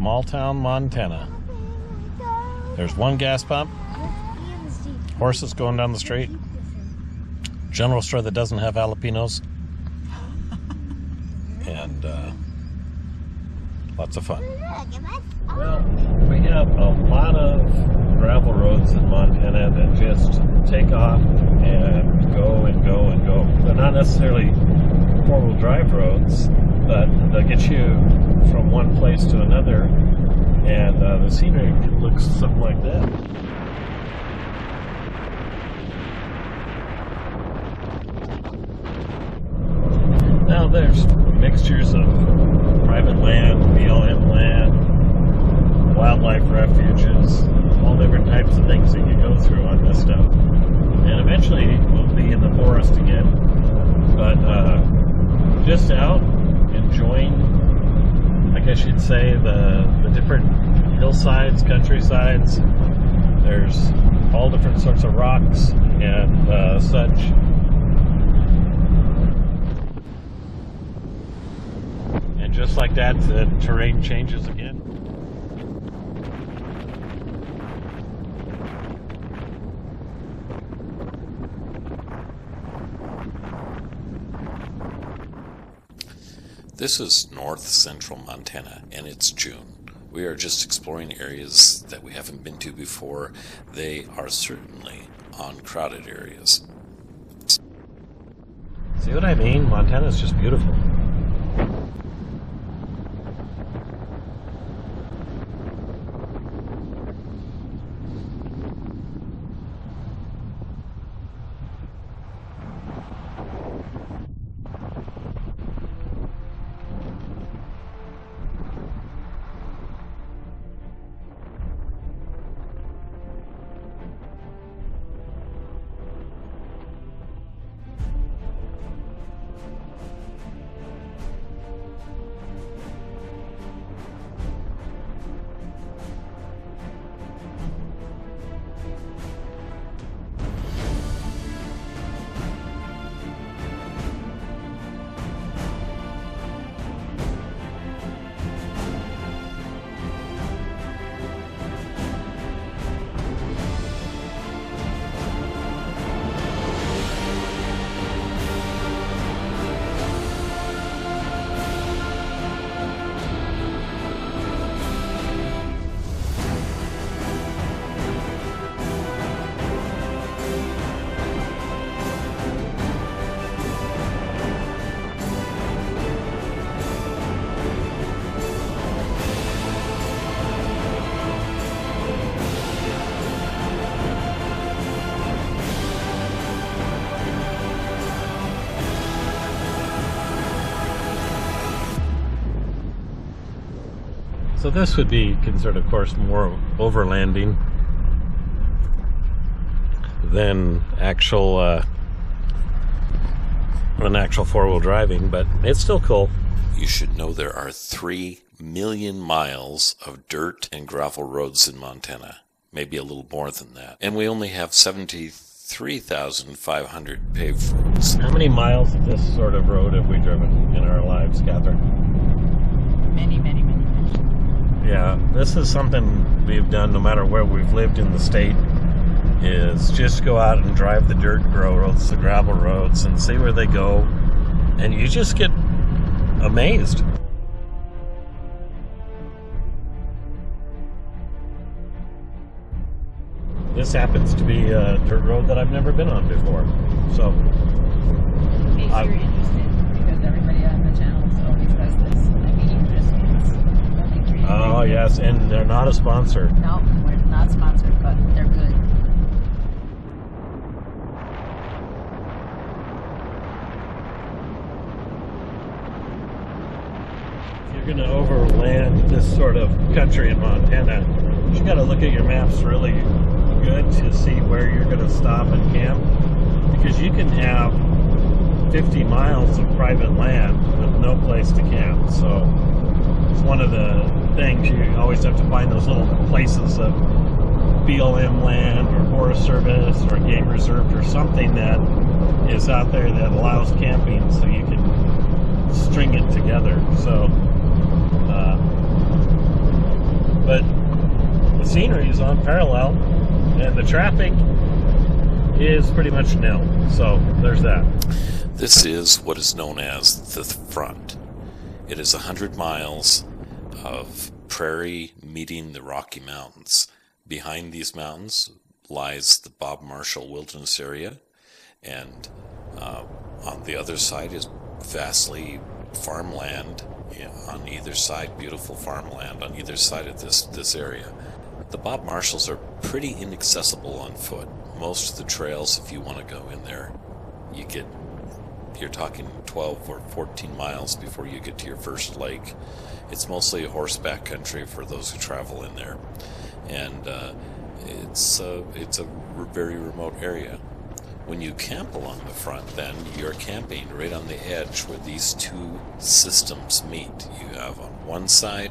small town Montana. There's one gas pump, horses going down the street, general store that doesn't have jalapenos, and lots of fun. Well, we have a lot of gravel roads in Montana that just take off and go and go and go. They're not necessarily four-wheel drive roads, but they'll get you from one place to another, and the scenery looks something like that. Now there's mixtures of private land, BLM land, wildlife refuges, all different types of things that you go through on this stuff. And eventually we'll be in the forest again, but just out enjoying, I guess you'd say, the different hillsides, countrysides. There's all different sorts of rocks and such. And just like that, the terrain changes again. This is north central Montana, and it's June. We are just exploring areas that we haven't been to before. They are certainly uncrowded areas. See what I mean? Montana's just beautiful. So this would be considered, of course, more overlanding than actual four-wheel driving, but it's still cool. You should know there are 3 million miles of dirt and gravel roads in Montana, maybe a little more than that. And we only have 73,500 paved roads. How many miles of this sort of road have we driven in our lives, Catherine? Many, many, many, many. Yeah, this is something we've done no matter where we've lived in the state, is just go out and drive the dirt roads, the gravel roads, and see where they go, and you just get amazed. This happens to be a dirt road that I've never been on before, so In case you're interested, because everybody on the channel always does this. I mean, just only 3 days. oh yes, and they're not a sponsor. No, we're not sponsored, but they're good. If you're going to overland this sort of country in Montana, you got to look at your maps really good to see where you're going to stop and camp, because you can have 50 miles of private land with no place to camp. So it's one of the things, you always have to find those little places of BLM land or Forest Service or game reserve or something that is out there that allows camping, so you can string it together. So but the scenery is on parallel, and the traffic is pretty much nil. So there's that. This is what is known as the front. It is 100 miles of prairie meeting the Rocky Mountains. Behind these mountains lies the Bob Marshall Wilderness Area, and on the other side is vastly farmland on either side, beautiful farmland on either side of this area. The Bob Marshalls are pretty inaccessible on foot. Most of the trails, if you want to go in there, you're talking 12 or 14 miles before you get to your first lake. It's mostly a horseback country for those who travel in there, and it's a very remote area. When you camp along the front, then you're camping right on the edge where these two systems meet. You have on one side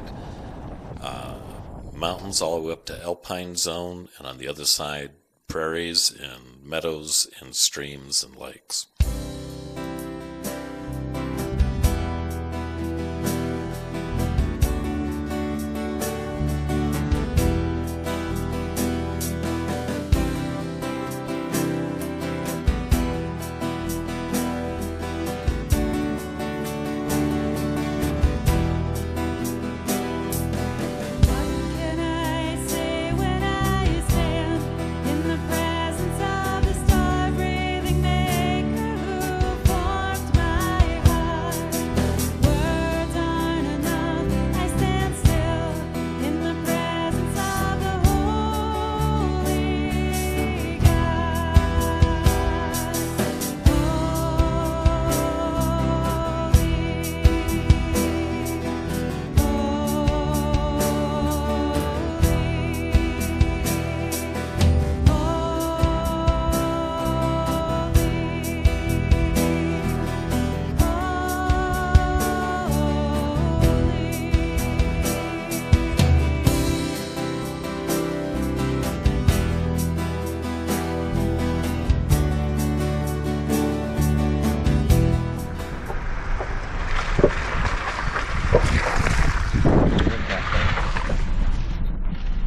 mountains all the way up to alpine zone, and on the other side prairies and meadows and streams and lakes.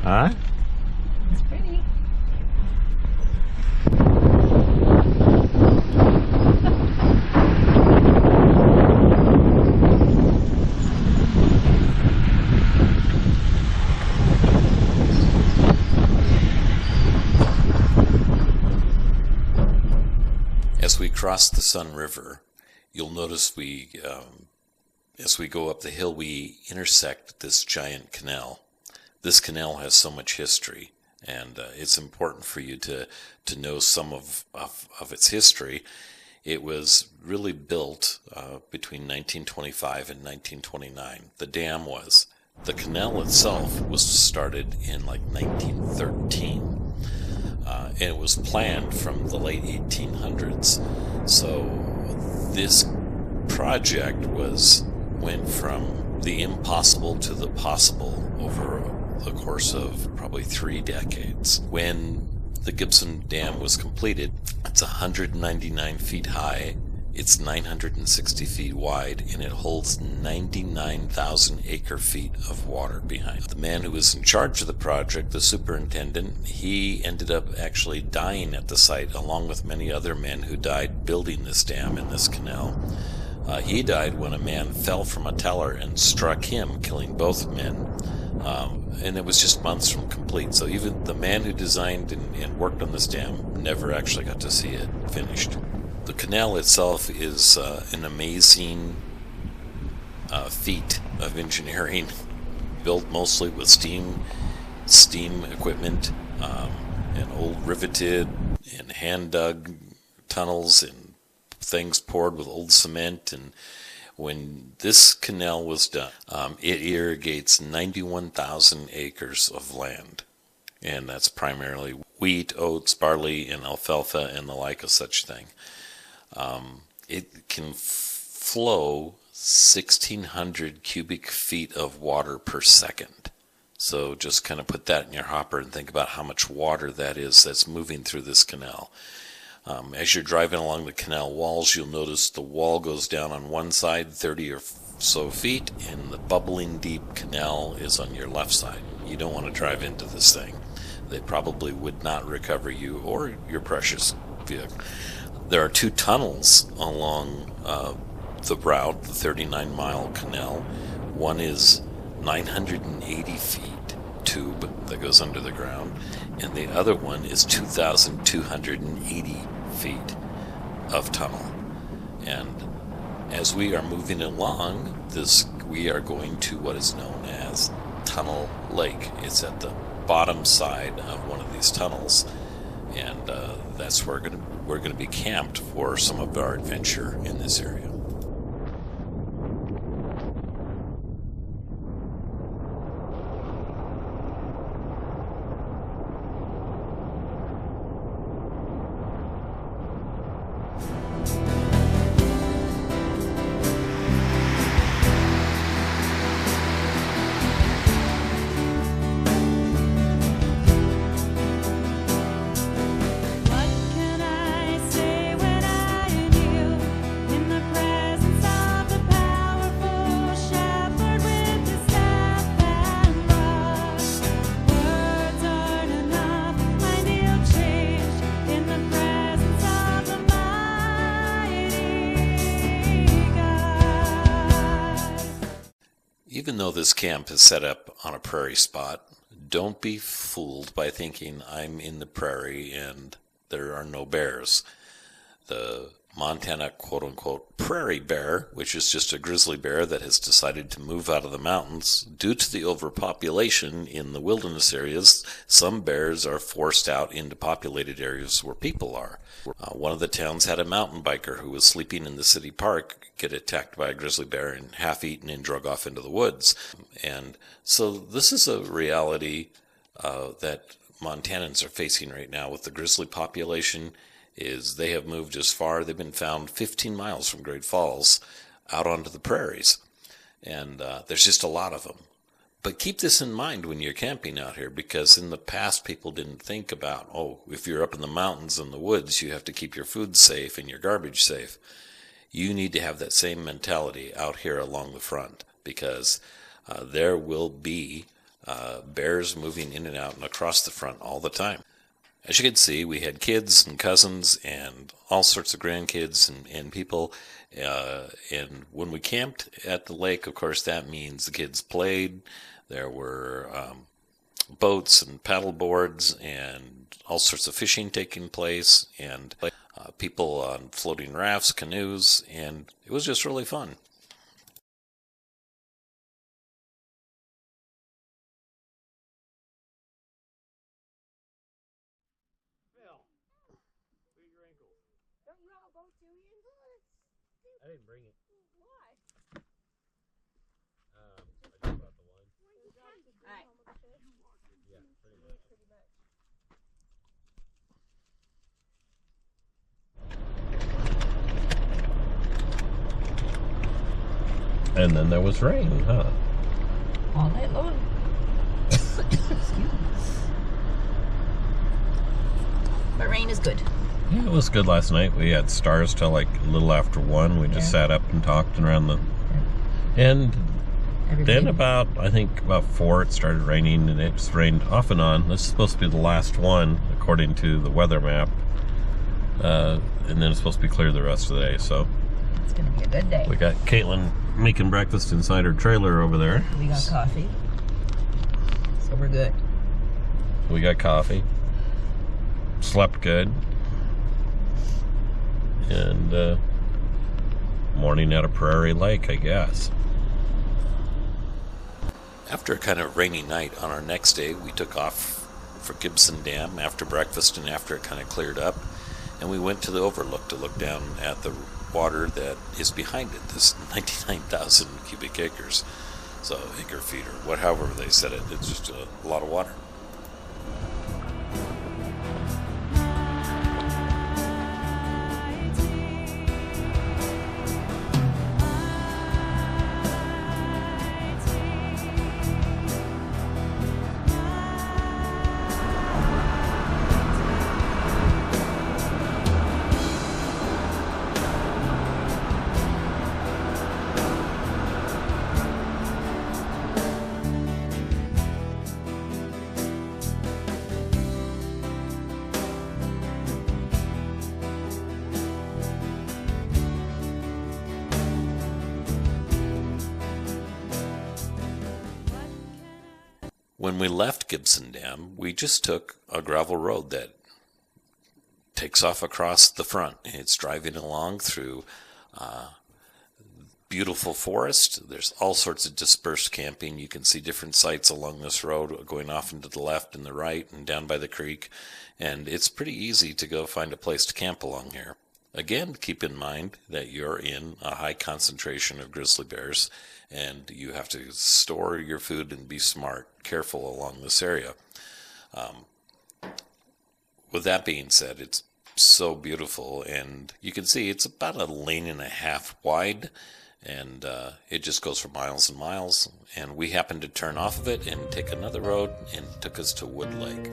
Huh? It's pretty. As we cross the Sun River, you'll notice as we go up the hill, we intersect this giant canal. This canal has so much history, and it's important for you to know some of its history. It was really built between 1925 and 1929. The dam was. The canal itself was started in like 1913, and it was planned from the late 1800s. So this project went from the impossible to the possible over the course of probably 3 decades. When the Gibson Dam was completed, it's 199 feet high, it's 960 feet wide, and it holds 99,000 acre-feet of water behind. The man who was in charge of the project, the superintendent, he ended up actually dying at the site, along with many other men who died building this dam in this canal. He died when a man fell from a teller and struck him, killing both men. And it was just months from complete. So even the man who designed and worked on this dam never actually got to see it finished. The canal itself is an amazing feat of engineering, built mostly with steam equipment, and old riveted and hand-dug tunnels and things poured with old cement. And when this canal was done, it irrigates 91,000 acres of land, and that's primarily wheat, oats, barley, and alfalfa, and the like of such thing. It can flow 1,600 cubic feet of water per second. So just kind of put that in your hopper and think about how much water that is that's moving through this canal. As you're driving along the canal walls, you'll notice the wall goes down on one side 30 or so feet, and the bubbling deep canal is on your left side. You don't want to drive into this thing. They probably would not recover you or your precious vehicle. There are 2 tunnels along the route, the 39-mile canal. One is 980 feet tube that goes under the ground, and the other one is 2,280 feet of tunnel. And as we are moving along we are going to what is known as Tunnel Lake. It's at the bottom side of one of these tunnels, and that's where we're going to be camped for some of our adventure in this area. Even though this camp is set up on a prairie spot, don't be fooled by thinking I'm in the prairie and there are no bears. The Montana quote-unquote prairie bear, which is just a grizzly bear that has decided to move out of the mountains due to the overpopulation in the wilderness areas. Some bears are forced out into populated areas where people are. One of the towns had a mountain biker who was sleeping in the city park get attacked by a grizzly bear and half-eaten and drug off into the woods. And so this is a reality that Montanans are facing right now with the grizzly population. Is they have moved as far, they've been found 15 miles from Great Falls out onto the prairies. And there's just a lot of them. But keep this in mind when you're camping out here, because in the past people didn't think about, if you're up in the mountains and the woods, you have to keep your food safe and your garbage safe. You need to have that same mentality out here along the front, because there will be bears moving in and out and across the front all the time. As you can see, we had kids and cousins and all sorts of grandkids and people. And when we camped at the lake, of course, that means the kids played. There were boats and paddle boards and all sorts of fishing taking place, and people on floating rafts, canoes, and it was just really fun. I didn't bring it. Why? I just bought the one. Alright. Yeah, pretty much. And then there was rain, huh? All night long. Excuse me. But rain is good. Yeah, it was good last night. We had stars till like a little after 1. We just sat up and talked around the... And then about 4 it started raining, and it's rained off and on. This is supposed to be the last one, according to the weather map. And then it's supposed to be clear the rest of the day, so... It's going to be a good day. We got Caitlin making breakfast inside her trailer over there. We got coffee. So we're good. We got coffee. Slept good. And morning at a prairie lake, I guess. After a kind of rainy night on our next day, we took off for Gibson Dam after breakfast and after it kind of cleared up, and we went to the overlook to look down at the water that is behind it, this 99,000 cubic acres, so acre feet or however they said it. It's just a lot of water. When we left Gibson Dam, we just took a gravel road that takes off across the front. It's driving along through beautiful forest. There's all sorts of dispersed camping. You can see different sites along this road going off into the left and the right and down by the creek. And it's pretty easy to go find a place to camp along here. Again, keep in mind that you're in a high concentration of grizzly bears and you have to store your food and be smart, careful along this area. With that being said, it's so beautiful, and you can see it's about 1.5 lanes wide, and it just goes for miles and miles. And we happened to turn off of it and take another road, and it took us to Wood Lake.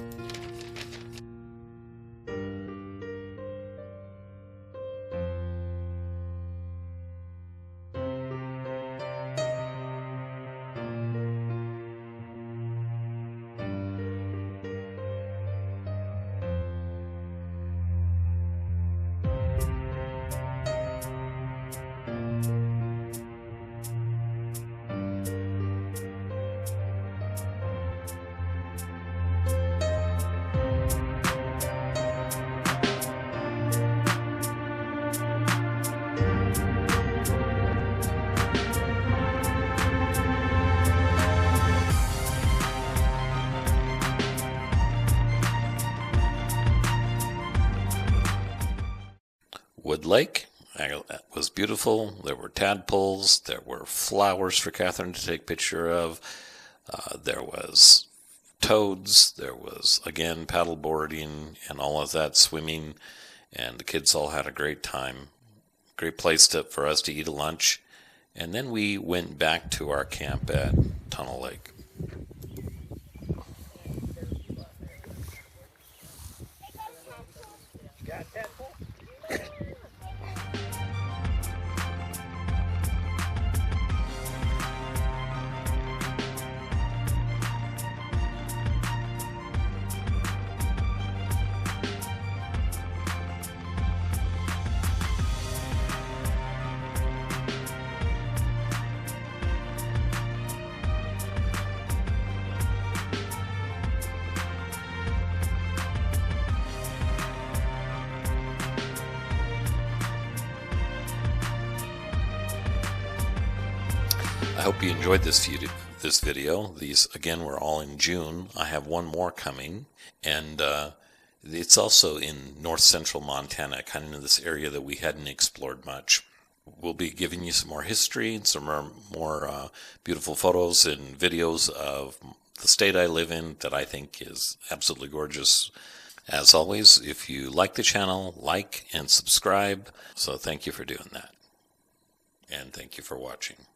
Wood Lake was beautiful. There were tadpoles. There were flowers for Catherine to take a picture of. There was toads. There was, again, paddle boarding and all of that, swimming. And the kids all had a great time. Great place for us to eat a lunch. And then we went back to our camp at Tunnel Lake. I hope you enjoyed this video. These, again, were all in June. I have one more coming, and it's also in north central Montana, kind of in this area that we hadn't explored much. We'll be giving you some more history and some more beautiful photos and videos of the state I live in that I think is absolutely gorgeous. As always, if you like the channel, like and subscribe. So thank you for doing that. And thank you for watching.